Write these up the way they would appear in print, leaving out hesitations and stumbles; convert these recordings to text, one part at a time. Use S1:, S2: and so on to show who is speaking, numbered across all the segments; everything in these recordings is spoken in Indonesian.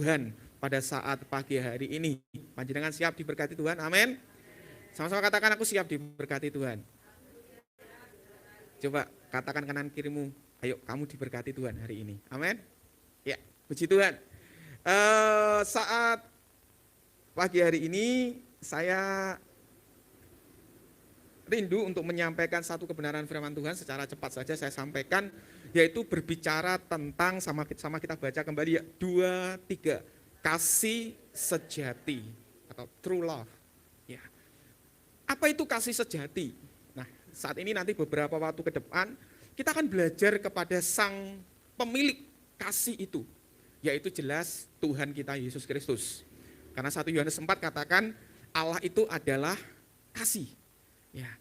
S1: Tuhan pada saat pagi hari ini. Panjenengan siap diberkati Tuhan? Amin. Sama-sama katakan, aku siap diberkati Tuhan. Coba katakan kanan kirimu, ayo kamu diberkati Tuhan hari ini. Amin. Ya, puji Tuhan. Saat pagi hari ini saya rindu untuk menyampaikan satu kebenaran firman Tuhan. Secara cepat saja saya sampaikan, yaitu berbicara tentang, sama kita baca kembali ya, 2-3, kasih sejati atau true love. Ya. Apa itu kasih sejati? Nah, saat ini nanti beberapa waktu ke depan kita akan belajar kepada sang pemilik kasih itu, yaitu jelas Tuhan kita Yesus Kristus. Karena 1 Yohanes 4 katakan Allah itu adalah kasih. Ya.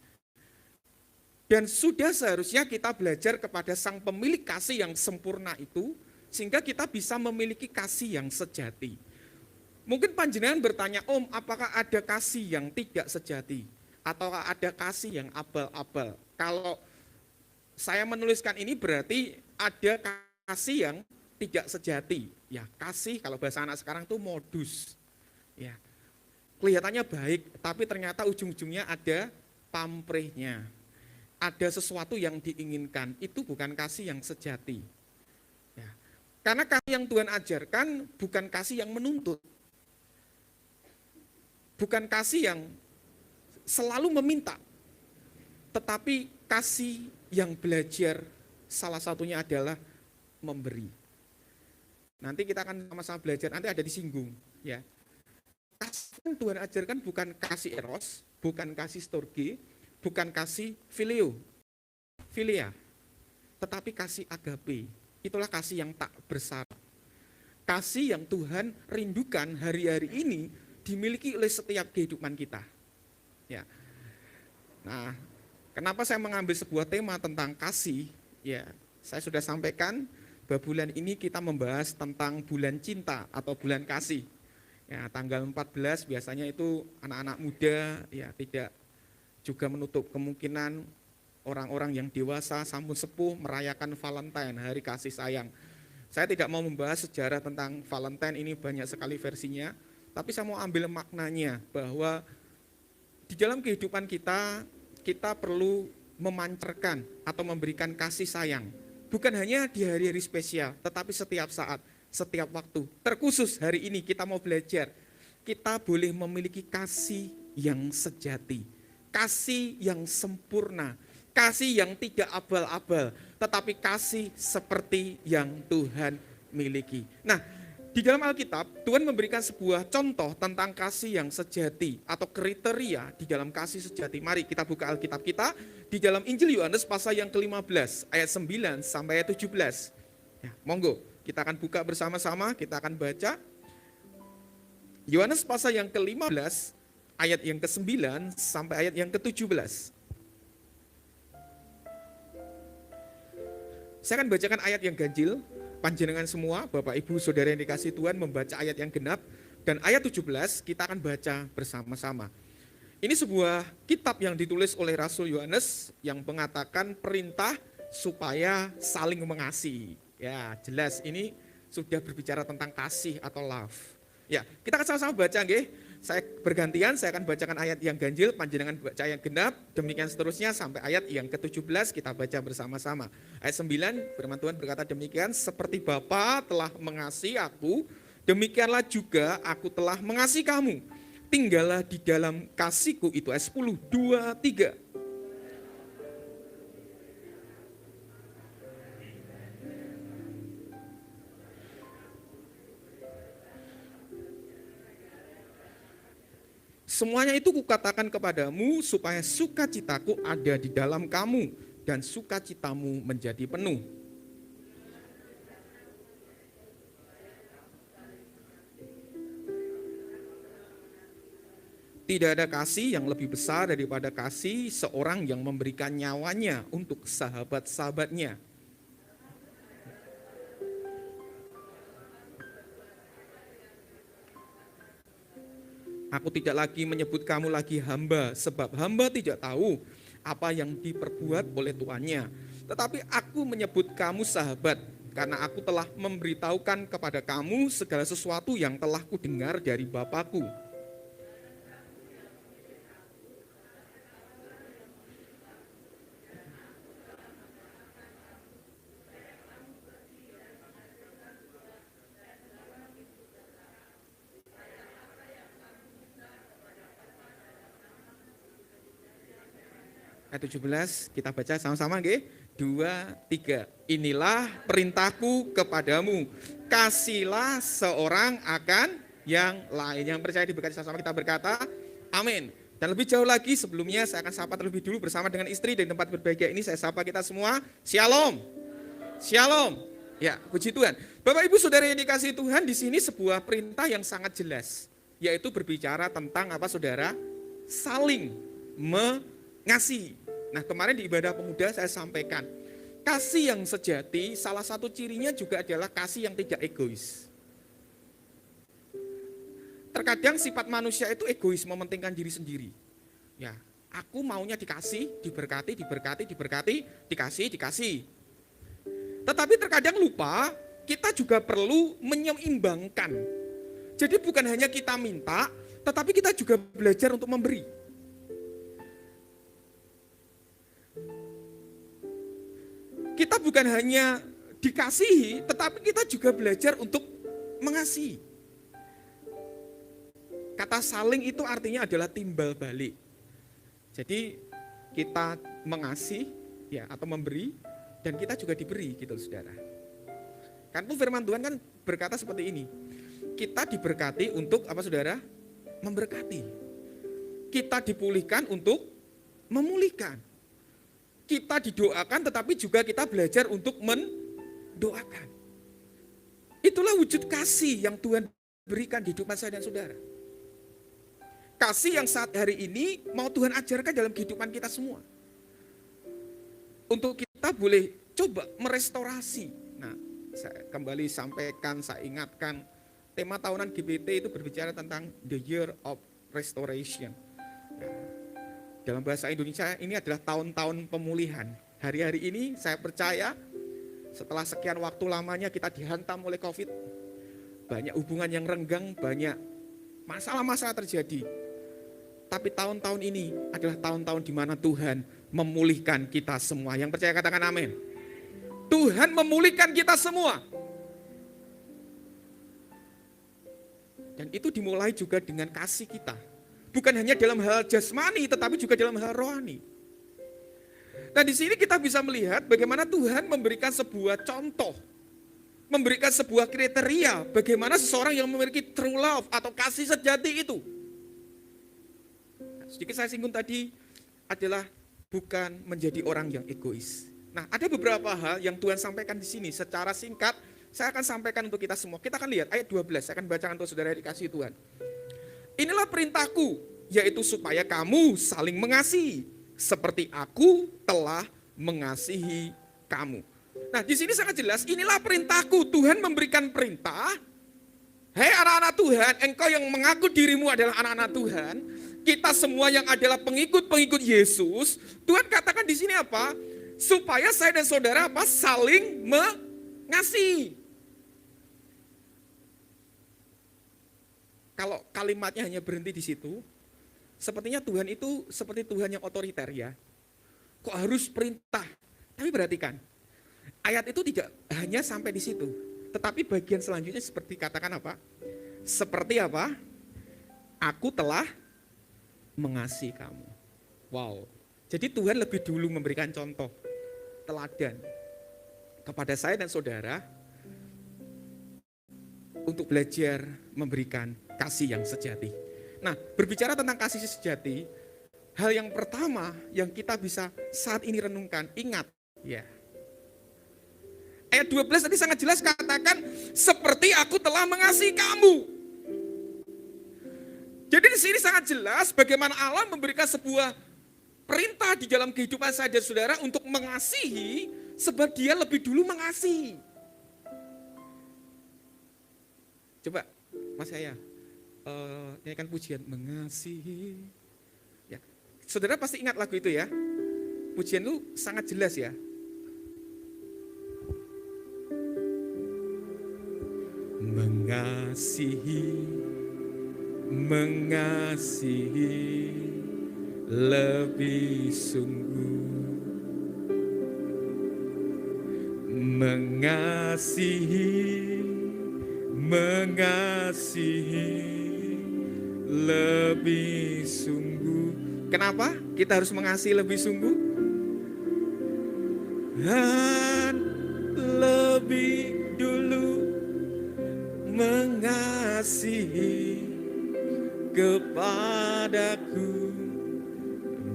S1: Dan sudah seharusnya kita belajar kepada sang pemilik kasih yang sempurna itu, sehingga kita bisa memiliki kasih yang sejati. Mungkin panjenengan bertanya, Om, apakah ada kasih yang tidak sejati? Atau ada kasih yang abal-abal? Kalau saya menuliskan ini berarti ada kasih yang tidak sejati. Ya, kasih kalau bahasa anak sekarang itu modus. Ya, kelihatannya baik, tapi ternyata ujung-ujungnya ada pamrihnya. Ada sesuatu yang diinginkan, itu bukan kasih yang sejati. Ya. Karena kasih yang Tuhan ajarkan bukan kasih yang menuntut. Bukan kasih yang selalu meminta, tetapi kasih yang belajar salah satunya adalah memberi. Nanti kita akan sama-sama belajar, nanti ada disinggung. Ya. Kasih yang Tuhan ajarkan bukan kasih eros, bukan kasih storge, bukan kasih filia, tetapi kasih agape. Itulah kasih yang tak bersyarat. Kasih yang Tuhan rindukan hari-hari ini dimiliki oleh setiap kehidupan kita. Ya. Nah, kenapa saya mengambil sebuah tema tentang kasih? Ya, saya sudah sampaikan bahwa bulan ini kita membahas tentang bulan cinta atau bulan kasih. Ya, tanggal 14 biasanya itu anak-anak muda ya tidak juga menutup kemungkinan orang-orang yang dewasa sampun sepuh merayakan Valentine, hari kasih sayang. Saya tidak mau membahas sejarah tentang Valentine, ini banyak sekali versinya, tapi saya mau ambil maknanya bahwa di dalam kehidupan kita, kita perlu memancarkan atau memberikan kasih sayang. Bukan hanya di hari-hari spesial, tetapi setiap saat, setiap waktu. Terkhusus hari ini kita mau belajar, kita boleh memiliki kasih yang sejati, kasih yang sempurna, kasih yang tidak abal-abal, tetapi kasih seperti yang Tuhan miliki. Nah, di dalam Alkitab, Tuhan memberikan sebuah contoh tentang kasih yang sejati atau kriteria di dalam kasih sejati. Mari kita buka Alkitab kita di dalam Injil Yohanes pasal yang ke-15, ayat 9 sampai ayat 17. Ya, monggo, kita akan buka bersama-sama, kita akan baca. Yohanes pasal yang ke-15, ayat yang ke-9 sampai ayat yang ke-17. Saya akan bacakan ayat yang ganjil. Panjenengan semua, Bapak Ibu Saudara yang dikasihi Tuhan, membaca ayat yang genap, dan ayat 17 kita akan baca bersama-sama. Ini sebuah kitab yang ditulis oleh Rasul Yohanes yang mengatakan perintah supaya saling mengasihi. Ya, jelas ini sudah berbicara tentang kasih atau love. Ya, kita akan sama-sama baca, nggih. Saya bergantian, saya akan bacakan ayat yang ganjil, panjenengan baca ayat genap, demikian seterusnya sampai ayat yang ke-17 kita baca bersama-sama. Ayat 9, firman Tuhan berkata demikian, seperti Bapa telah mengasihi aku, demikianlah juga aku telah mengasihi kamu. Tinggallah di dalam kasihku, itu ayat 10, 2, 3. Semuanya itu kukatakan kepadamu supaya sukacitaku ada di dalam kamu dan sukacitamu menjadi penuh. Tidak ada kasih yang lebih besar daripada kasih seorang yang memberikan nyawanya untuk sahabat-sahabatnya. Aku tidak lagi menyebut kamu lagi hamba, sebab hamba tidak tahu apa yang diperbuat oleh tuannya. Tetapi aku menyebut kamu sahabat, karena aku telah memberitahukan kepada kamu segala sesuatu yang telah kudengar dari Bapakku. Ayat 17 kita baca sama-sama nggih. 2, 3. Inilah perintahku kepadamu, kasihlah seorang akan yang lain. Yang percaya diberkati sama-sama kita berkata amin. Dan lebih jauh lagi sebelumnya saya akan sapa terlebih dulu bersama dengan istri dari tempat berbahagia ini. Saya sapa kita semua, Shalom. Shalom. Ya, puji Tuhan. Bapak Ibu Saudara yang dikasihi Tuhan, di sini sebuah perintah yang sangat jelas, yaitu berbicara tentang apa Saudara? Saling mengasihi. Nah, kemarin di ibadah pemuda saya sampaikan, kasih yang sejati salah satu cirinya juga adalah kasih yang tidak egois. Terkadang sifat manusia itu egois, mementingkan diri sendiri. Ya, aku maunya dikasih, diberkati, dikasih. Tetapi terkadang lupa, kita juga perlu menyeimbangkan. Jadi bukan hanya kita minta, tetapi kita juga belajar untuk memberi. Kita bukan hanya dikasihi, tetapi kita juga belajar untuk mengasihi. Kata saling itu artinya adalah timbal balik. Jadi kita mengasihi ya atau memberi dan kita juga diberi gitu Saudara. Kan itu firman Tuhan kan berkata seperti ini. Kita diberkati untuk apa Saudara? Memberkati. Kita dipulihkan untuk memulihkan. Kita didoakan tetapi juga kita belajar untuk mendoakan. Itulah wujud kasih yang Tuhan berikan di kehidupan saya dan saudara. Kasih yang saat hari ini mau Tuhan ajarkan dalam kehidupan kita semua. Untuk kita boleh coba merestorasi. Nah, saya kembali sampaikan, saya ingatkan, tema tahunan GBT itu berbicara tentang the year of restoration. Nah, dalam bahasa Indonesia ini adalah tahun-tahun pemulihan. Hari-hari ini saya percaya setelah sekian waktu lamanya kita dihantam oleh COVID, banyak hubungan yang renggang, banyak masalah-masalah terjadi. Tapi tahun-tahun ini adalah tahun-tahun di mana Tuhan memulihkan kita semua. Yang percaya katakan amin. Tuhan memulihkan kita semua. Dan itu dimulai juga dengan kasih kita. Bukan hanya dalam hal jasmani, tetapi juga dalam hal rohani. Nah di sini kita bisa melihat bagaimana Tuhan memberikan sebuah contoh, memberikan sebuah kriteria bagaimana seseorang yang memiliki true love atau kasih sejati itu. Nah, sedikit saya singgung tadi adalah bukan menjadi orang yang egois. Nah ada beberapa hal yang Tuhan sampaikan di sini secara singkat. Saya akan sampaikan untuk kita semua. Kita akan lihat ayat 12, saya akan bacakan untuk saudara dikasih Tuhan. Inilah perintahku, yaitu supaya kamu saling mengasihi, seperti aku telah mengasihi kamu. Nah, di sini sangat jelas, inilah perintahku. Tuhan memberikan perintah. Hei anak-anak Tuhan, engkau yang mengaku dirimu adalah anak-anak Tuhan, kita semua yang adalah pengikut-pengikut Yesus, Tuhan katakan di sini apa? Supaya saya dan saudara apa? Saling mengasihi. Kalau kalimatnya hanya berhenti di situ, sepertinya Tuhan itu seperti Tuhan yang otoriter ya. Kok harus perintah? Tapi perhatikan, ayat itu tidak hanya sampai di situ. Tetapi bagian selanjutnya seperti katakan apa? Seperti apa? Aku telah mengasihi kamu. Wow. Jadi Tuhan lebih dulu memberikan contoh, teladan kepada saya dan saudara untuk belajar memberikan kasih yang sejati. Nah, berbicara tentang kasih sejati, hal yang pertama yang kita bisa saat ini renungkan, ingat ya. Ayat 12 tadi sangat jelas katakan, seperti aku telah mengasihi kamu. Jadi di sini sangat jelas bagaimana Allah memberikan sebuah perintah di dalam kehidupan saya dan saudara untuk mengasihi, sebab Dia lebih dulu mengasihi. Coba, Mas Yaya, nyanyikan pujian mengasihi. Ya, saudara pasti ingat lagu itu ya. Pujian itu sangat jelas ya. mengasihi lebih sungguh, mengasihi lebih sungguh. Kenapa kita harus mengasihi lebih sungguh? Dan lebih dulu mengasihi kepadaku,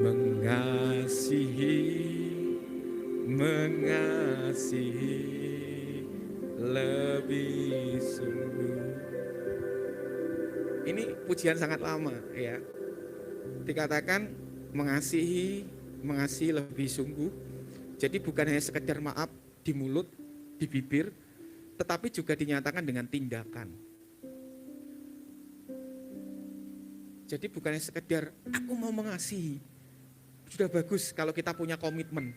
S1: mengasihi lebih sungguh. Ini pujian sangat lama ya. Dikatakan mengasihi lebih sungguh. Jadi bukan hanya sekedar maaf di mulut, di bibir, tetapi juga dinyatakan dengan tindakan. Jadi bukan hanya sekedar aku mau mengasihi. Sudah bagus kalau kita punya komitmen.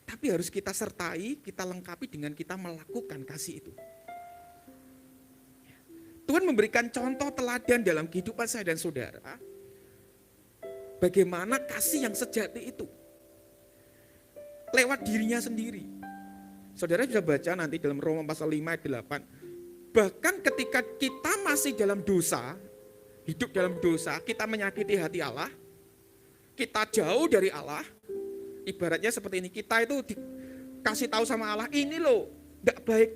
S1: Tapi harus kita sertai, kita lengkapi dengan kita melakukan kasih itu. Tuhan memberikan contoh teladan dalam kehidupan saya dan saudara. Bagaimana kasih yang sejati itu. Lewat dirinya sendiri. Saudara bisa baca nanti dalam Roma pasal 5 ayat 8. Bahkan ketika kita masih dalam dosa, hidup dalam dosa, kita menyakiti hati Allah, kita jauh dari Allah, ibaratnya seperti ini, kita itu dikasih tahu sama Allah, ini loh, gak baik,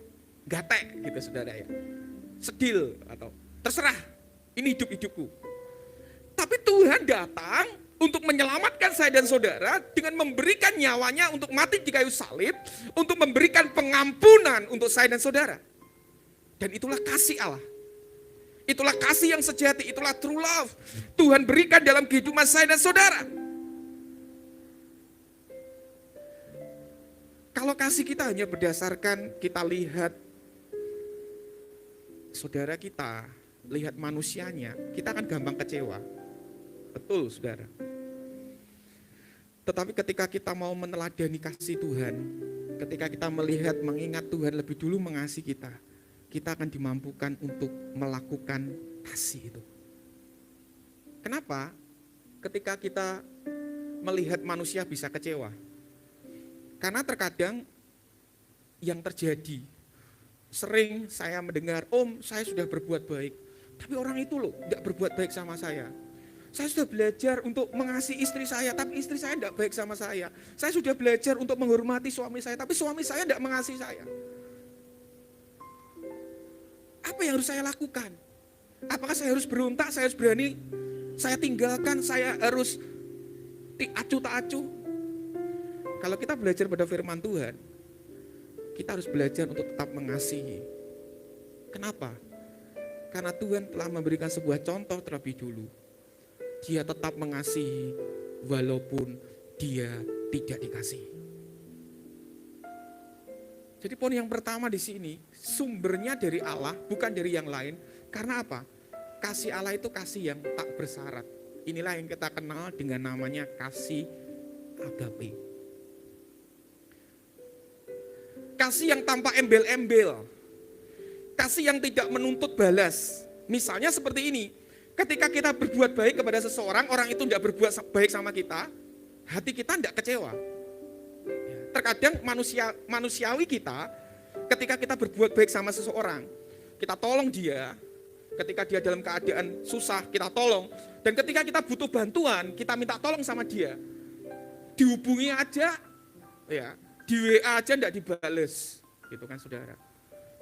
S1: gatek gitu saudara ya. Sedil atau terserah, ini hidupku. Tapi Tuhan datang untuk menyelamatkan saya dan saudara dengan memberikan nyawanya untuk mati di kayu salib, untuk memberikan pengampunan untuk saya dan saudara. Dan itulah kasih Allah. Itulah kasih yang sejati, itulah true love. Tuhan berikan dalam kehidupan saya dan saudara. Kalau kasih kita hanya berdasarkan kita lihat saudara kita, lihat manusianya, kita akan gampang kecewa. Betul saudara. Tetapi ketika kita mau meneladani kasih Tuhan, ketika kita melihat, mengingat Tuhan lebih dulu mengasihi kita, kita akan dimampukan untuk melakukan kasih itu. Kenapa? Ketika kita melihat manusia bisa kecewa. Karena terkadang yang terjadi, sering saya mendengar, Om saya sudah berbuat baik, tapi orang itu loh tidak berbuat baik sama saya. Saya sudah belajar untuk mengasihi istri saya, tapi istri saya tidak baik sama saya. Saya sudah belajar untuk menghormati suami saya, tapi suami saya tidak mengasihi saya. Apa yang harus saya lakukan? Apakah saya harus berontak, saya harus berani, saya tinggalkan, saya harus acuh tak acuh? Kalau kita belajar pada firman Tuhan, kita harus belajar untuk tetap mengasihi. Kenapa? Karena Tuhan telah memberikan sebuah contoh terlebih dulu. Dia tetap mengasihi walaupun dia tidak dikasihi. Jadi poin yang pertama di sini, sumbernya dari Allah, bukan dari yang lain. Karena apa? Kasih Allah itu kasih yang tak bersyarat. Inilah yang kita kenal dengan namanya kasih agape. Kasih yang tanpa embel-embel. Kasih yang tidak menuntut balas. Misalnya seperti ini. Ketika kita berbuat baik kepada seseorang, orang itu tidak berbuat baik sama kita, hati kita tidak kecewa. Terkadang manusiawi kita, ketika kita berbuat baik sama seseorang, kita tolong dia, ketika dia dalam keadaan susah, kita tolong. Dan ketika kita butuh bantuan, kita minta tolong sama dia. Dihubungi aja, ya, di WA aja tidak dibales, gitu kan saudara.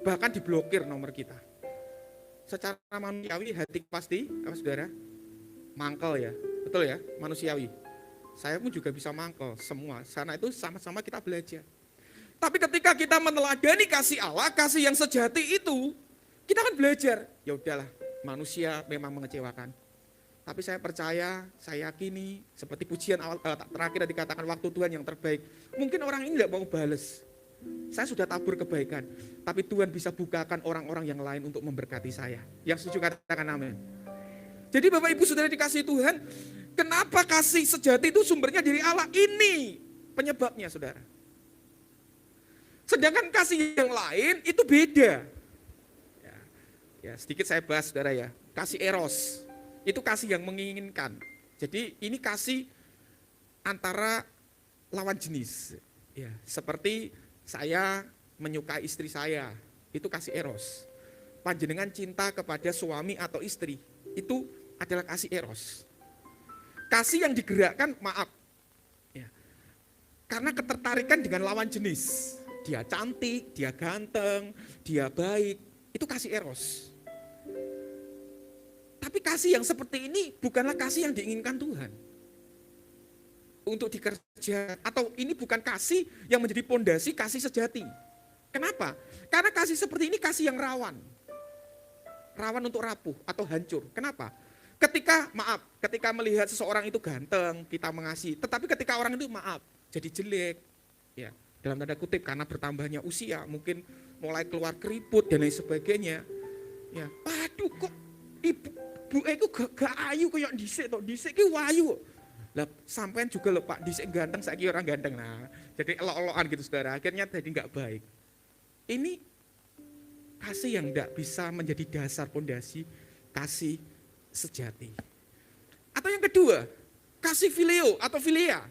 S1: Bahkan diblokir nomor kita. Secara manusiawi hati pasti, apa saudara? Mangkel ya, betul ya, manusiawi. Saya pun juga bisa mangkel, semua. Karena itu sama-sama kita belajar. Tapi ketika kita meneladani kasih Allah, kasih yang sejati itu, kita akan belajar. Ya udahlah, manusia memang mengecewakan. Tapi saya percaya, saya yakini, seperti pujian awal terakhir dikatakan waktu Tuhan yang terbaik. Mungkin orang ini tidak mau balas. Saya sudah tabur kebaikan, tapi Tuhan bisa bukakan orang-orang yang lain untuk memberkati saya. Yang setuju katakan amin. Jadi Bapak Ibu Saudara dikasihi Tuhan, kenapa kasih sejati itu sumbernya dari Allah? Ini penyebabnya saudara. Sedangkan kasih yang lain itu beda. Ya, sedikit saya bahas saudara ya. Kasih eros, itu kasih yang menginginkan. Jadi ini kasih antara lawan jenis. Ya, seperti saya menyukai istri saya, itu kasih eros. Panjenengan cinta kepada suami atau istri, itu adalah kasih eros. Kasih yang digerakkan, maaf, ya, karena ketertarikan dengan lawan jenis. Dia cantik, dia ganteng, dia baik, itu kasih eros. Tapi kasih yang seperti ini bukanlah kasih yang diinginkan Tuhan untuk dikerjakan, atau ini bukan kasih yang menjadi pondasi kasih sejati. Kenapa? Karena kasih seperti ini kasih yang rawan untuk rapuh atau hancur. Kenapa? Ketika melihat seseorang itu ganteng, kita mengasihi. Tetapi ketika orang itu jadi jelek, ya, dalam tanda kutip karena bertambahnya usia, mungkin mulai keluar keriput dan lain sebagainya. Ya, waduh kok ibu itu gak ayu kayak dhisik ki wayu. Lah sampean juga lho Pak, dhisik ganteng saiki orang ganteng. Nah, jadi elok-elokan gitu Saudara, akhirnya jadi enggak baik. Ini kasih yang enggak bisa menjadi dasar pondasi kasih sejati. Atau yang kedua, kasih filio atau filia.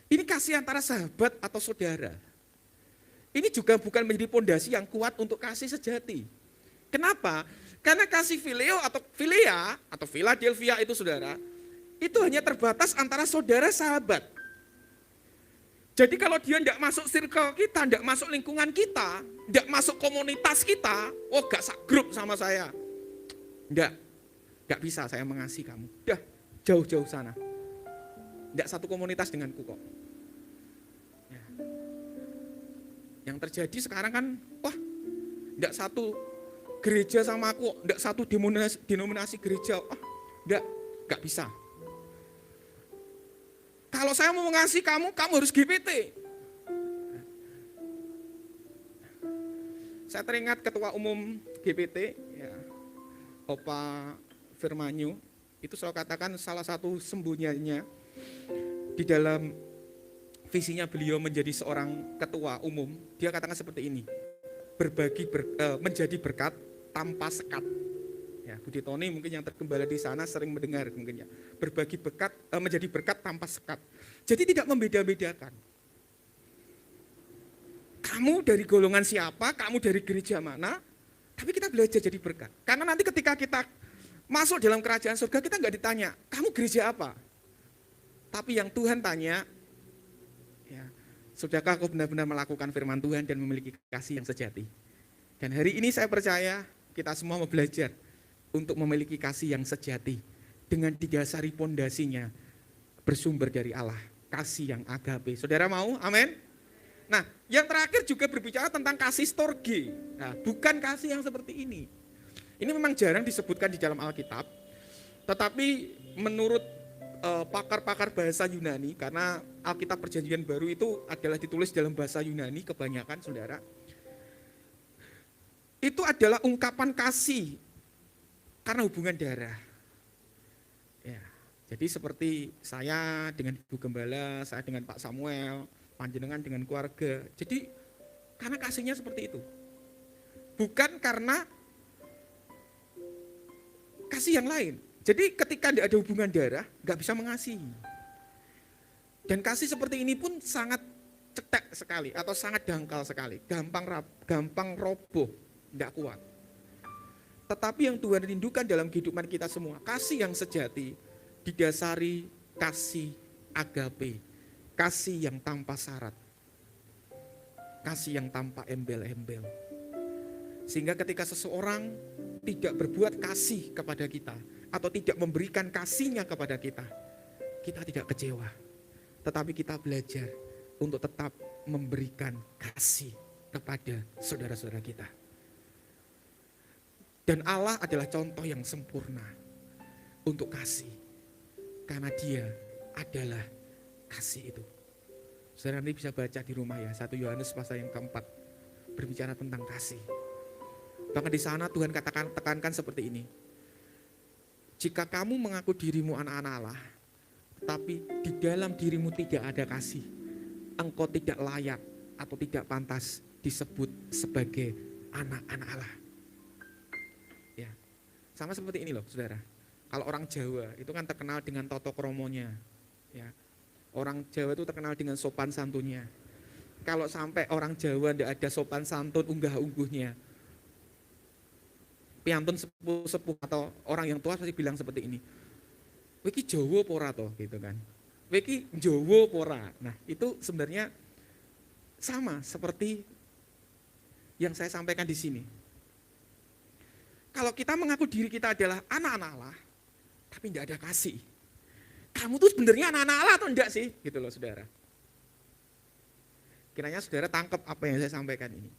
S1: Ini kasih antara sahabat atau saudara. Ini juga bukan menjadi pondasi yang kuat untuk kasih sejati. Kenapa? Karena kasih filio atau filia atau Philadelphia itu saudara, itu hanya terbatas antara saudara sahabat. Jadi kalau dia tidak masuk circle kita, tidak masuk lingkungan kita, tidak masuk komunitas kita, oh gak grup sama saya. Enggak bisa saya mengasihi kamu. Dah jauh-jauh sana. Tidak satu komunitas denganku kok. Ya. Yang terjadi sekarang kan, wah tidak satu gereja sama aku, tidak satu denominasi gereja, enggak bisa. Kalau saya mau mengasihi kamu, kamu harus GPT. Saya teringat ketua umum GPT, ya, Opa Firmanyu, itu saya katakan salah satu sembunyiannya di dalam visinya beliau menjadi seorang ketua umum, dia katakan seperti ini, menjadi berkat tanpa sekat. Ya, Budi Tony mungkin yang tergembala di sana sering mendengar mungkin ya. Berbagi berkat, menjadi berkat tanpa sekat. Jadi tidak membeda-bedakan. Kamu dari golongan siapa, kamu dari gereja mana, tapi kita belajar jadi berkat. Karena nanti ketika kita masuk dalam kerajaan surga, kita nggak ditanya, kamu gereja apa? Tapi yang Tuhan tanya, ya, sudahkah kau benar-benar melakukan firman Tuhan dan memiliki kasih yang sejati? Dan hari ini saya percaya kita semua mau belajar untuk memiliki kasih yang sejati dengan didasari pondasinya bersumber dari Allah, kasih yang agape. Saudara mau? Amin. Nah, yang terakhir juga berbicara tentang kasih storge. Nah, bukan kasih yang seperti ini. Ini memang jarang disebutkan di dalam Alkitab, tetapi menurut pakar-pakar bahasa Yunani, karena Alkitab Perjanjian Baru itu adalah ditulis dalam bahasa Yunani kebanyakan, saudara. Itu adalah ungkapan kasih karena hubungan darah. Ya, jadi seperti saya dengan Ibu Gembala, saya dengan Pak Samuel, panjenengan dengan keluarga. Jadi karena kasihnya seperti itu. Bukan karena kasih yang lain. Jadi ketika tidak ada hubungan darah, nggak bisa mengasihi. Dan kasih seperti ini pun sangat cetek sekali atau sangat dangkal sekali, gampang roboh, tidak kuat. Tetapi yang Tuhan rindukan dalam kehidupan kita semua, kasih yang sejati, didasari kasih agape, kasih yang tanpa syarat, kasih yang tanpa embel-embel. Sehingga ketika seseorang tidak berbuat kasih kepada kita, atau tidak memberikan kasihnya kepada kita, kita tidak kecewa. Tetapi kita belajar untuk tetap memberikan kasih kepada saudara-saudara kita. Dan Allah adalah contoh yang sempurna untuk kasih. Karena dia adalah kasih itu. Saudara nanti bisa baca di rumah ya, 1 Yohanes pasal yang keempat berbicara tentang kasih. Bahkan di sana Tuhan tekankan seperti ini. Jika kamu mengaku dirimu anak-anak Allah, tapi di dalam dirimu tidak ada kasih, engkau tidak layak atau tidak pantas disebut sebagai anak-anak Allah. Sama seperti ini loh, saudara. Kalau orang Jawa itu kan terkenal dengan toto kromonya. Ya. Orang Jawa itu terkenal dengan sopan santunnya. Kalau sampai orang Jawa tidak ada sopan santun unggah-ungguhnya, piantun sepuh-sepuh atau orang yang tua pasti bilang seperti ini, "Wiki Jawa pora toh," gitu kan. "Wiki Jawa pora." Nah, itu sebenarnya sama seperti yang saya sampaikan di sini. Kalau kita mengaku diri kita adalah anak-anak Allah, tapi tidak ada kasih, kamu tuh sebenarnya anak-anak Allah atau enggak sih? Gitu loh, saudara. Kiranya saudara tangkap apa yang saya sampaikan ini.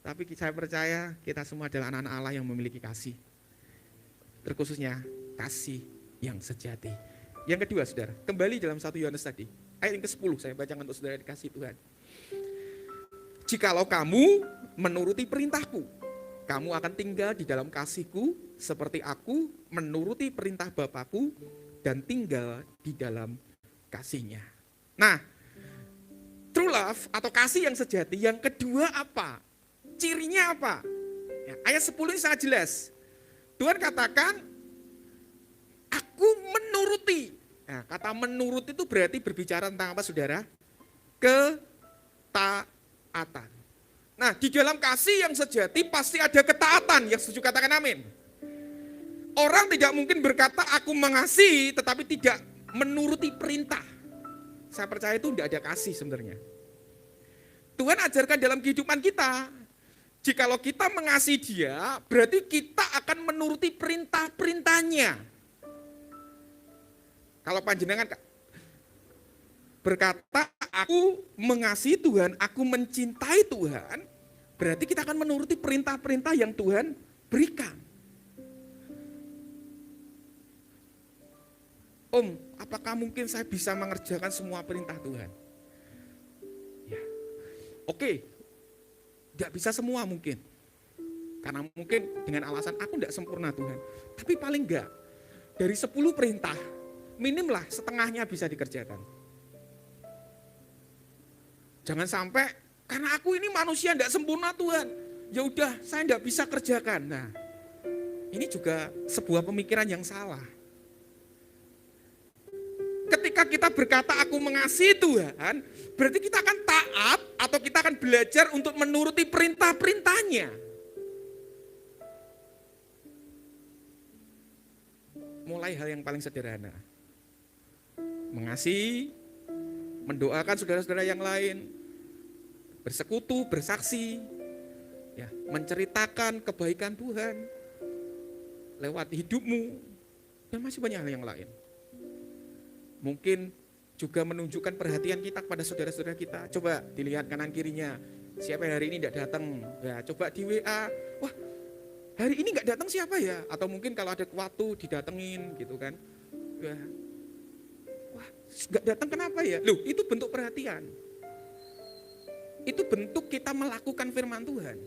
S1: Tapi saya percaya kita semua adalah anak-anak Allah yang memiliki kasih. Terkhususnya kasih yang sejati. Yang kedua, saudara, kembali dalam 1 Yohanes tadi. Ayat yang ke-10 saya bacakan untuk saudara dikasih Tuhan. "Jikalau kamu menuruti perintahku, kamu akan tinggal di dalam kasihku seperti aku menuruti perintah Bapakku dan tinggal di dalam kasihnya." Nah, true love atau kasih yang sejati yang kedua apa? Cirinya apa? Ya, ayat 10 ini sangat jelas. Tuhan katakan, "Aku menuruti." Nah, kata menurut itu berarti berbicara tentang apa, saudara? Ketaatan. Nah, di dalam kasih yang sejati pasti ada ketaatan. Yang setuju katakan amin. Orang tidak mungkin berkata aku mengasihi tetapi tidak menuruti perintah. Saya percaya itu tidak ada kasih sebenarnya. Tuhan ajarkan dalam kehidupan kita, jikalau kita mengasihi Dia, berarti kita akan menuruti perintah-perintahnya. Kalau panjenengan berkata, aku mengasihi Tuhan, aku mencintai Tuhan, berarti kita akan menuruti perintah-perintah yang Tuhan berikan. Om, apakah mungkin saya bisa mengerjakan semua perintah Tuhan? Ya. Oke, tidak bisa semua mungkin. Karena mungkin dengan alasan aku tidak sempurna Tuhan. Tapi paling enggak, dari 10 perintah, minimlah setengahnya bisa dikerjakan. Jangan sampai, karena aku ini manusia tidak sempurna Tuhan, ya udah saya tidak bisa kerjakan. Nah, ini juga sebuah pemikiran yang salah. Ketika kita berkata aku mengasihi Tuhan, berarti kita akan taat atau kita akan belajar untuk menuruti perintah-perintahnya. Mulai hal yang paling sederhana. Mengasihi, mendoakan saudara-saudara yang lain, bersekutu, bersaksi, ya, menceritakan kebaikan Tuhan lewat hidupmu, dan masih banyak hal yang lain. Mungkin juga menunjukkan perhatian kita kepada saudara-saudara kita. Coba dilihat kanan kirinya, siapa yang hari ini tidak datang? Ya, coba di WA, wah hari ini nggak datang siapa ya? Atau mungkin kalau ada waktu didatengin gitu kan? Ya, wah nggak datang kenapa ya? Loh, itu bentuk perhatian. Itu bentuk kita melakukan firman Tuhan.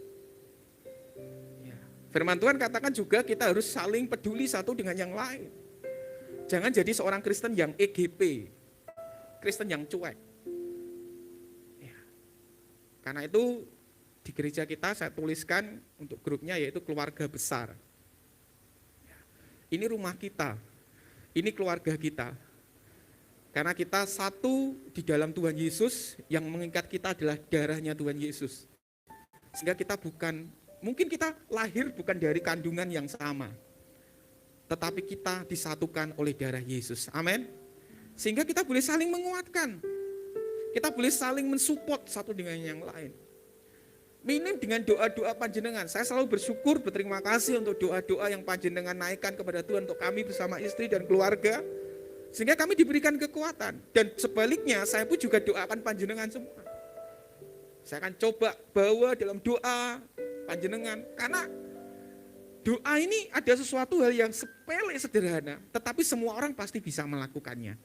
S1: Ya, firman Tuhan katakan juga kita harus saling peduli satu dengan yang lain. Jangan jadi seorang Kristen yang EGP, Kristen yang cuek. Ya. Karena itu di gereja kita saya tuliskan untuk grupnya yaitu keluarga besar. Ya. Ini rumah kita, ini keluarga kita. Karena kita satu di dalam Tuhan Yesus, yang mengikat kita adalah darahnya Tuhan Yesus. Sehingga kita mungkin kita lahir bukan dari kandungan yang sama, tetapi kita disatukan oleh darah Yesus. Amin. Sehingga kita boleh saling menguatkan. Kita boleh saling mensupport satu dengan yang lain. Minim dengan doa-doa panjenengan. Saya selalu bersyukur, berterima kasih untuk doa-doa yang panjenengan naikkan kepada Tuhan untuk kami bersama istri dan keluarga. Sehingga kami diberikan kekuatan. Dan sebaliknya saya pun juga doakan panjenengan semua. Saya akan coba bawa dalam doa panjenengan. Karena doa ini ada sesuatu hal yang sepele sederhana, tetapi semua orang pasti bisa melakukannya.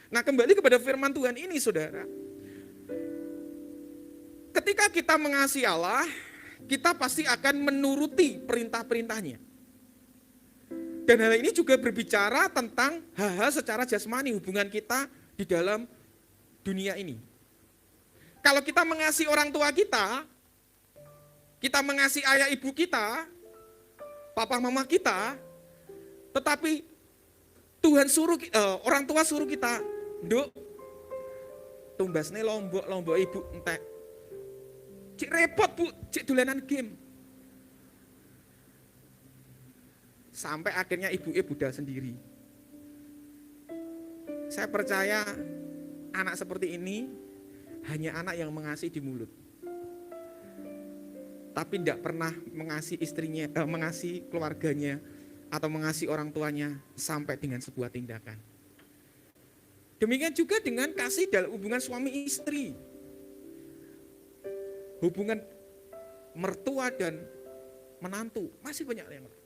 S1: Nah, kembali kepada firman Tuhan ini, saudara. Ketika kita mengasihi Allah, kita pasti akan menuruti perintah-perintahnya. Dan hal ini juga berbicara tentang hal-hal secara jasmani, hubungan kita di dalam dunia ini. Kalau kita mengasihi orang tua kita, Kita mengasihi ayah ibu kita, papa mama kita, tetapi Tuhan suruh, orang tua suruh kita, nduk, tumbasne lombok ibu entek. Cik repot bu, cik dolanan game. Sampai akhirnya ibunya budal sendiri. Saya percaya anak seperti ini hanya anak yang mengasihi di mulut. Tapi tidak pernah mengasihi istrinya, mengasihi keluarganya, atau mengasihi orang tuanya sampai dengan sebuah tindakan. Demikian juga dengan kasih dalam hubungan suami istri. Hubungan mertua dan menantu, masih banyak yang lain.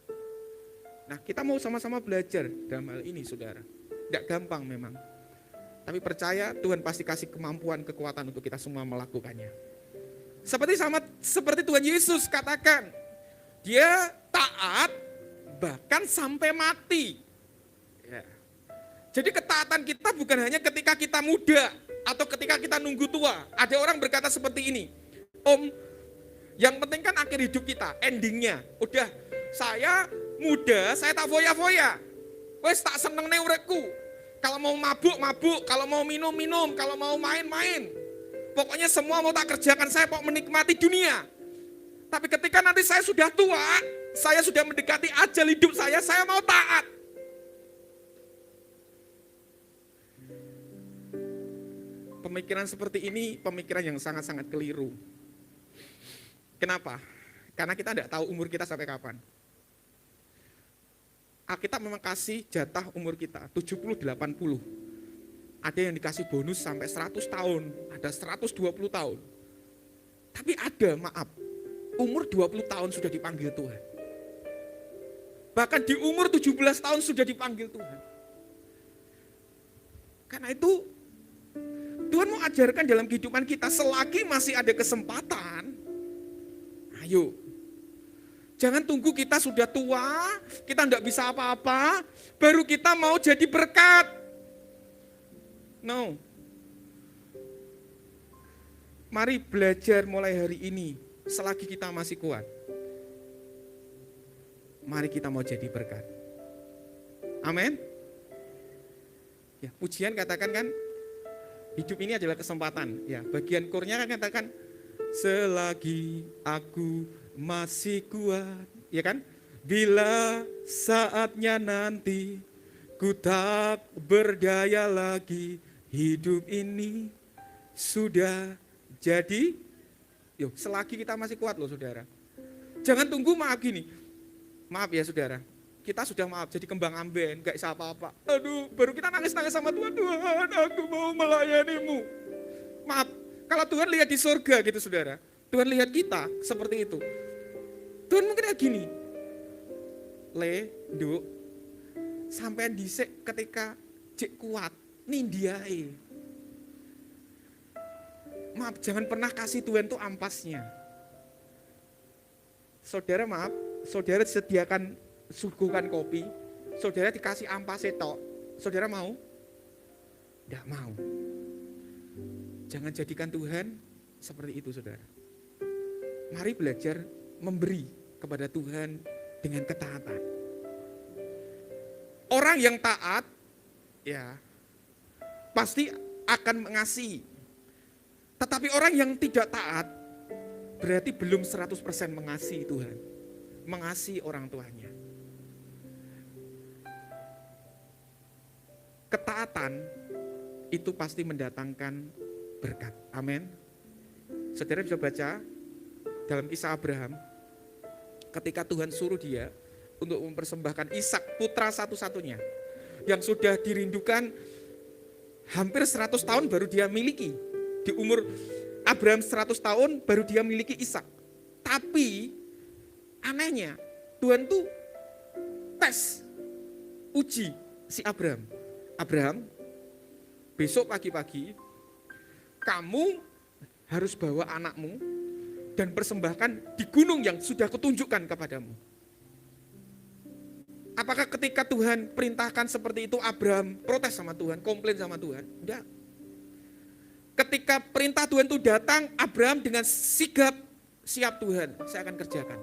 S1: Nah, kita mau sama-sama belajar dalam hal ini, saudara. Tidak gampang memang. Tapi percaya Tuhan pasti kasih kemampuan, kekuatan untuk kita semua melakukannya. Seperti Tuhan Yesus katakan, dia taat bahkan sampai mati. Ya. Jadi ketaatan kita bukan hanya ketika kita muda atau ketika kita nunggu tua. Ada orang berkata seperti ini, Om, yang penting kan akhir hidup kita, endingnya. Udah, saya muda, saya tak foya-foya. Wes tak seneng nih uripku. Kalau mau mabuk, kalau mau minum, kalau mau main. Pokoknya semua mau tak kerjakan, saya mau menikmati dunia. Tapi ketika nanti saya sudah tua, saya sudah mendekati ajal hidup saya mau taat. Pemikiran seperti ini, pemikiran yang sangat-sangat keliru. Kenapa? Karena kita tidak tahu umur kita sampai kapan. Alkitab memang kasih jatah umur kita, 70-80. Ada yang dikasih bonus sampai 100 tahun, ada 120 tahun. Tapi ada, maaf, umur 20 tahun sudah dipanggil Tuhan. Bahkan di umur 17 tahun sudah dipanggil Tuhan. Karena itu, Tuhan mau ajarkan dalam kehidupan kita, selagi masih ada kesempatan, ayo. Jangan tunggu kita sudah tua, kita tidak bisa apa-apa, baru kita mau jadi berkat. No. Mari belajar mulai hari ini, selagi kita masih kuat. Mari kita mau jadi berkat. Amin. Ya, pujian katakan kan, hidup ini adalah kesempatan. Ya, bagian kurnya kan katakan, selagi aku masih kuat, ya kan? Bila saatnya nanti ku tak berdaya lagi, hidup ini sudah jadi. Yuk, selagi kita masih kuat loh saudara. Jangan tunggu maaf gini. Maaf ya saudara, kita sudah maaf jadi kembang amben, gak bisa apa-apa. Aduh, baru kita nangis-nangis sama Tuhan, Tuhan aku mau melayanimu. Maaf, kalau Tuhan lihat di surga gitu saudara, Tuhan lihat kita seperti itu. Tuhan mungkin kayak gini, Duk, sampean dhisik ketika cek kuat, nindiae. Maaf, jangan pernah kasih Tuhan tuh ampasnya. Saudara maaf, saudara disediakan, suguhkan kopi, saudara dikasih ampasnya tok, saudara mau? Tidak mau. Jangan jadikan Tuhan seperti itu saudara. Mari belajar memberi kepada Tuhan dengan ketaatan. Orang yang taat, ya pasti akan mengasihi. Tetapi orang yang tidak taat, berarti belum 100% mengasihi Tuhan. Mengasihi orang tuanya. Ketaatan itu pasti mendatangkan berkat. Amin. Saudara bisa baca dalam kisah Abraham, ketika Tuhan suruh dia untuk mempersembahkan Ishak, putra satu-satunya, yang sudah dirindukan hampir 100 tahun baru dia miliki. Di umur Abraham 100 tahun baru dia miliki Ishak. Tapi anehnya Tuhan tuh tes, uji si Abraham. Abraham, besok pagi-pagi kamu harus bawa anakmu dan persembahkan di gunung yang sudah kutunjukkan kepadamu. Apakah ketika Tuhan perintahkan seperti itu Abraham protes sama Tuhan, komplain sama Tuhan? Enggak. Ketika perintah Tuhan itu datang, Abraham dengan sigap siap Tuhan, saya akan kerjakan.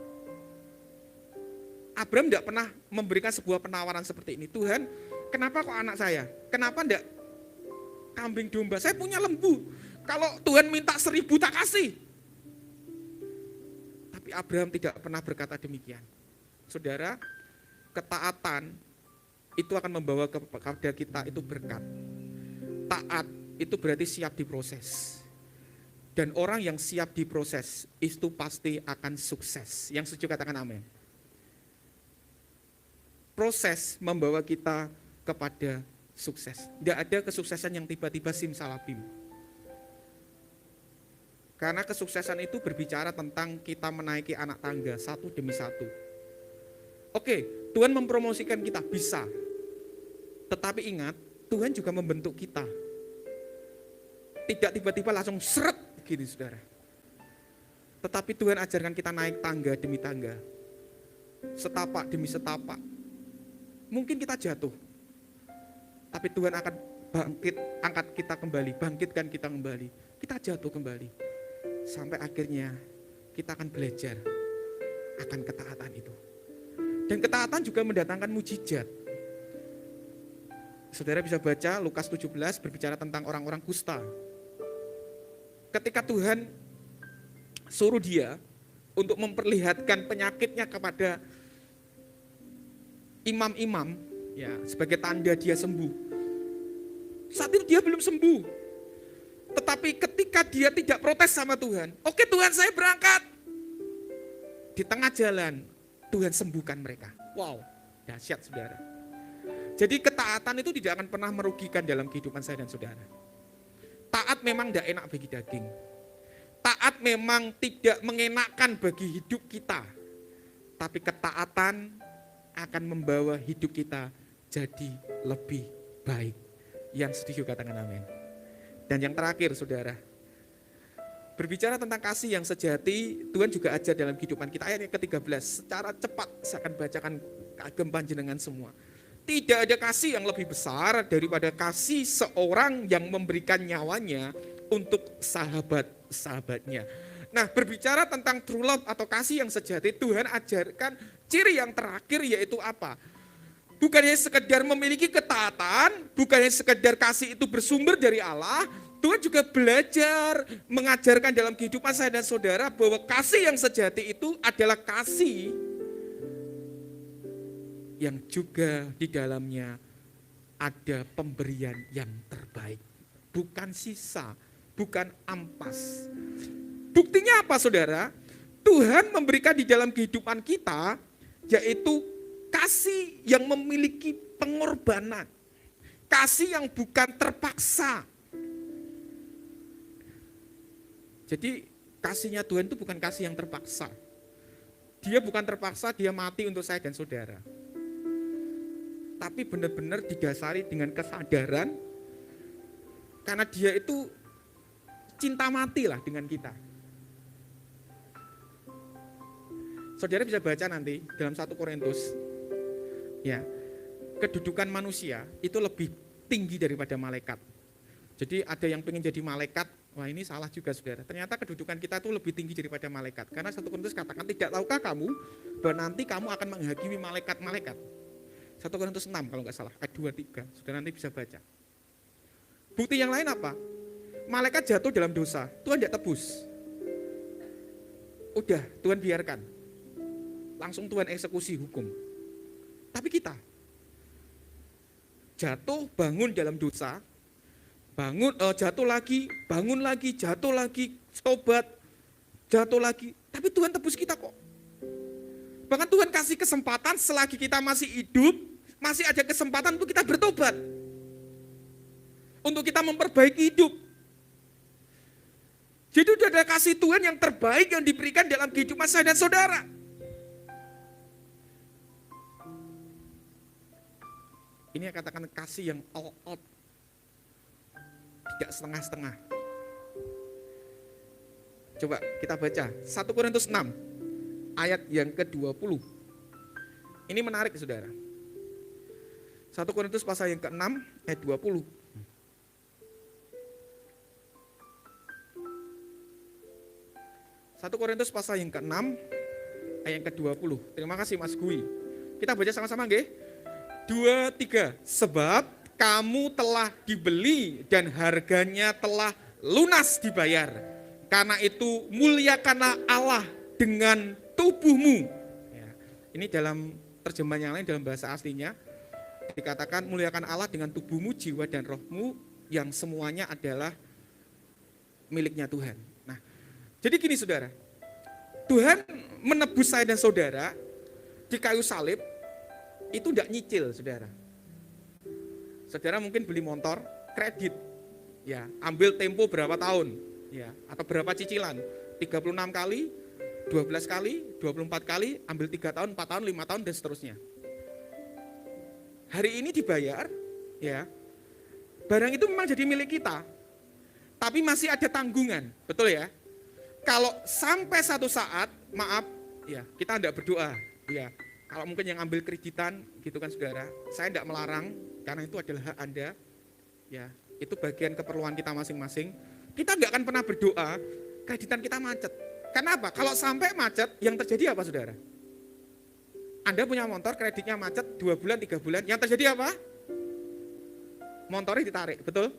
S1: Abraham tidak pernah memberikan sebuah penawaran seperti ini. Tuhan, kenapa kok anak saya? Kenapa tidak kambing domba? Saya punya lembu. Kalau Tuhan minta 1000 tak kasih. Tapi Abraham tidak pernah berkata demikian. Saudara, ketaatan itu akan membawa kepada kita itu berkat. Taat itu berarti siap diproses. Dan orang yang siap diproses itu pasti akan sukses. Yang setuju katakan amin. Proses membawa kita kepada sukses. Tidak ada kesuksesan yang tiba-tiba simsalabim. Karena kesuksesan itu berbicara tentang kita menaiki anak tangga satu demi satu. Oke, Tuhan mempromosikan kita, bisa. Tetapi ingat, Tuhan juga membentuk kita. Tidak tiba-tiba langsung seret gitu saudara. Tetapi Tuhan ajarkan kita naik tangga demi tangga. Setapak demi setapak. Mungkin kita jatuh. Tapi Tuhan akan angkat kita kembali, bangkitkan kita kembali. Kita jatuh kembali. Sampai akhirnya kita akan belajar akan ketaatan itu. Dan ketaatan juga mendatangkan mujizat. Saudara bisa baca Lukas 17 berbicara tentang orang-orang kusta. Ketika Tuhan suruh dia untuk memperlihatkan penyakitnya kepada imam-imam, ya, sebagai tanda dia sembuh. Saat itu dia belum sembuh. Tetapi ketika dia tidak protes sama Tuhan, oke Tuhan saya berangkat. Di tengah jalan, Tuhan sembuhkan mereka. Wow, dahsyat saudara. Jadi ketaatan itu tidak akan pernah merugikan dalam kehidupan saya dan saudara. Taat memang tidak enak bagi daging. Taat memang tidak mengenakan bagi hidup kita. Tapi ketaatan akan membawa hidup kita jadi lebih baik. Yang setuju katakan amin. Dan yang terakhir saudara, berbicara tentang kasih yang sejati, Tuhan juga ajar dalam kehidupan kita. Ayat yang ke-13, secara cepat saya akan bacakan kagem panjenengan semua. Tidak ada kasih yang lebih besar daripada kasih seorang yang memberikan nyawanya untuk sahabat-sahabatnya. Nah, berbicara tentang true love atau kasih yang sejati, Tuhan ajarkan ciri yang terakhir yaitu apa? Bukan hanya sekedar memiliki ketaatan, bukan hanya sekedar kasih itu bersumber dari Allah, Tuhan juga belajar mengajarkan dalam kehidupan saya dan saudara bahwa kasih yang sejati itu adalah kasih yang juga di dalamnya ada pemberian yang terbaik. Bukan sisa, bukan ampas. Buktinya apa saudara? Tuhan memberikan di dalam kehidupan kita yaitu kasih yang memiliki pengorbanan. Kasih yang bukan terpaksa. Jadi kasihnya Tuhan itu bukan kasih yang terpaksa. Dia bukan terpaksa, dia mati untuk saya dan saudara. Tapi benar-benar didasari dengan kesadaran karena dia itu cinta mati lah dengan kita. Saudara bisa baca nanti dalam 1 Korintus, ya, kedudukan manusia itu lebih tinggi daripada malaikat. Jadi ada yang pengen jadi malaikat, wah ini salah juga saudara. Ternyata kedudukan kita itu lebih tinggi daripada malaikat. Karena 1 Korintus katakan, tidak tahukah kamu bahwa nanti kamu akan menghakimi malaikat-malaikat. 1 Korintus 6 kalau nggak salah, ayat 2-3. Saudara nanti bisa baca. Bukti yang lain apa? Malaikat jatuh dalam dosa, Tuhan tidak tebus. Udah, Tuhan biarkan. Langsung Tuhan eksekusi hukum. Tapi kita jatuh, bangun dalam dosa, jatuh lagi, bangun lagi, jatuh lagi, tobat, jatuh lagi. Tapi Tuhan tebus kita kok. Bahkan Tuhan kasih kesempatan selagi kita masih hidup, masih ada kesempatan untuk kita bertobat. Untuk kita memperbaiki hidup. Jadi sudah ada kasih Tuhan yang terbaik yang diberikan dalam kehidupan saya dan saudara. Ini yang katakan kasih yang all out. Tidak setengah-setengah. Coba kita baca 1 Korintus 6 ayat yang ke-20. Ini menarik saudara. 1 Korintus pasal yang ke-6 ayat 20. 1 Korintus pasal yang ke-6 ayat yang ke-20. Terima kasih Mas Gui. Kita baca sama-sama nggih. 2, 3. Sebab kamu telah dibeli dan harganya telah lunas dibayar. Karena itu muliakanlah Allah dengan tubuhmu. Ya, ini dalam terjemahan yang lain dalam bahasa aslinya dikatakan muliakan Allah dengan tubuhmu, jiwa dan rohmu yang semuanya adalah miliknya Tuhan. Nah, jadi gini saudara, Tuhan menebus saya dan saudara di kayu salib itu tidak nyicil saudara. Saudara mungkin beli motor kredit, ya ambil tempo berapa tahun, ya atau berapa cicilan, 36 kali, 12 kali, 24 kali, ambil 3 tahun, 4 tahun, 5 tahun dan seterusnya. Hari ini dibayar, ya barang itu memang jadi milik kita, tapi masih ada tanggungan, betul ya? Kalau sampai satu saat, maaf, ya kita tidak berdoa, ya. Kalau mungkin yang ambil kreditan, gitu kan saudara, saya tidak melarang, karena itu adalah hak Anda, ya. Itu bagian keperluan kita masing-masing. Kita tidak akan pernah berdoa, kreditan kita macet. Kenapa? Kalau sampai macet, yang terjadi apa saudara? Anda punya motor, kreditnya macet 2 bulan, 3 bulan, yang terjadi apa? Motornya ditarik, betul?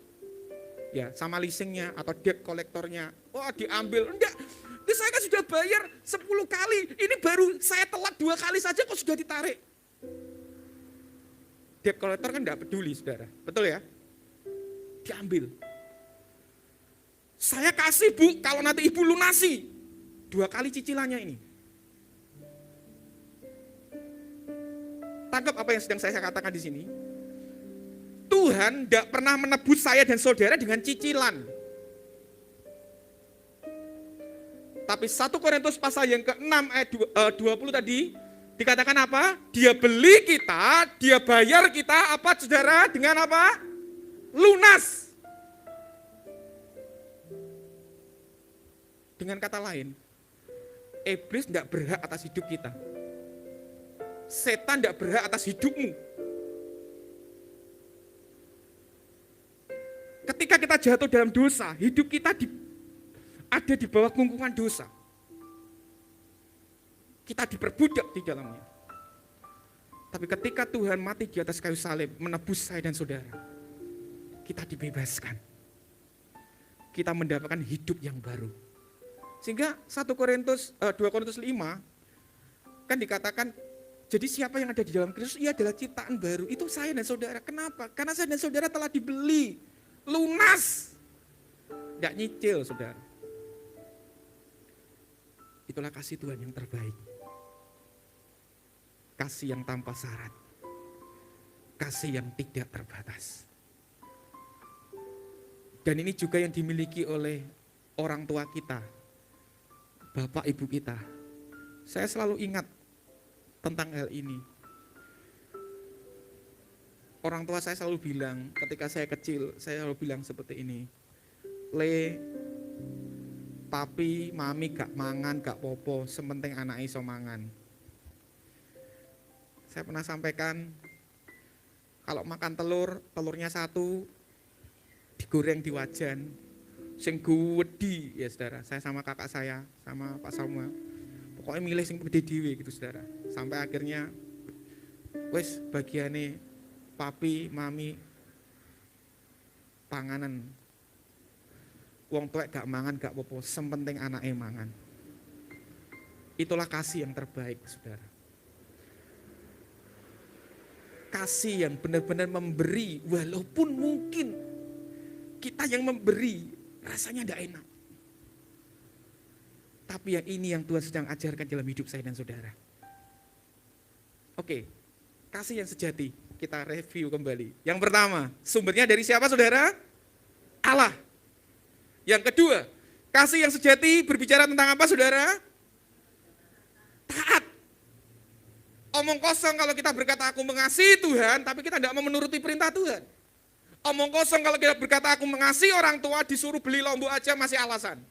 S1: Ya, sama leasingnya atau debt kolektornya, wah diambil, enggak, ini saya kan sudah bayar 10 kali, ini baru saya telat 2 kali saja kok sudah ditarik. Debt kolektor kan enggak peduli saudara, betul ya? Diambil. Saya kasih bu, kalau nanti ibu lunasi, 2 kali cicilannya ini. Tangkap apa yang sedang saya katakan di sini? Tuhan tidak pernah menebus saya dan saudara dengan cicilan. Tapi 1 Korintus pasal yang ke-6 ayat 20 tadi dikatakan apa? Dia beli kita, dia bayar kita apa saudara? Dengan apa? Lunas. Dengan kata lain, iblis tidak berhak atas hidup kita. Setan tidak berhak atas hidupmu. Ketika kita jatuh dalam dosa, hidup kita ada di bawah kungkungan dosa. Kita diperbudak di dalamnya. Tapi ketika Tuhan mati di atas kayu salib, menebus saya dan saudara, kita dibebaskan. Kita mendapatkan hidup yang baru. Sehingga 2 Korintus 5 kan dikatakan, jadi siapa yang ada di dalam Kristus, ia adalah ciptaan baru. Itu saya dan saudara. Kenapa? Karena saya dan saudara telah dibeli. Lunas, tidak nyicil saudara. Itulah kasih Tuhan yang terbaik. Kasih yang tanpa syarat. Kasih yang tidak terbatas. Dan ini juga yang dimiliki oleh orang tua kita, bapak ibu kita. Saya selalu ingat tentang hal ini. Orang tua saya selalu bilang, ketika saya kecil, saya selalu bilang seperti ini. Le, papi, mami gak mangan, gak popo, sementing anak iso mangan. Saya pernah sampaikan, kalau makan telur, telurnya 1, digoreng di wajan, sing gede ya saudara. Saya sama kakak saya, sama Pak Salma, pokoknya milih sing gede dhewe gitu saudara. Sampai akhirnya, wes bagiane papi, mami, panganan. Wong tuwek gak mangan, gak apa-apa, sementing anaknya mangan. Itulah kasih yang terbaik, saudara. Kasih yang benar-benar memberi, walaupun mungkin kita yang memberi rasanya tidak enak. Tapi yang ini yang Tuhan sedang ajarkan dalam hidup saya dan saudara. Oke, kasih yang sejati. Kita review kembali. Yang pertama, sumbernya dari siapa saudara? Allah. Yang kedua, kasih yang sejati berbicara tentang apa saudara? Taat. Omong kosong kalau kita berkata aku mengasihi Tuhan, tapi kita tidak mau menuruti perintah Tuhan. Omong kosong kalau kita berkata aku mengasihi orang tua, disuruh beli lombok aja masih alasan.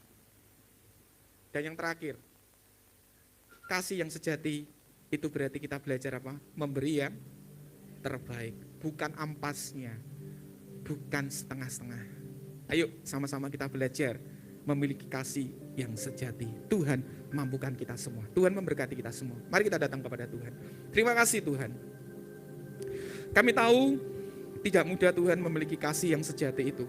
S1: Dan yang terakhir, kasih yang sejati itu berarti kita belajar apa? Memberi yang terbaik, bukan ampasnya, bukan setengah-setengah. Ayo sama-sama kita belajar memiliki kasih yang sejati. Tuhan mampukan kita semua. Tuhan memberkati kita semua. Mari kita datang kepada Tuhan. Terima kasih Tuhan. Kami tahu tidak mudah Tuhan memiliki kasih yang sejati itu.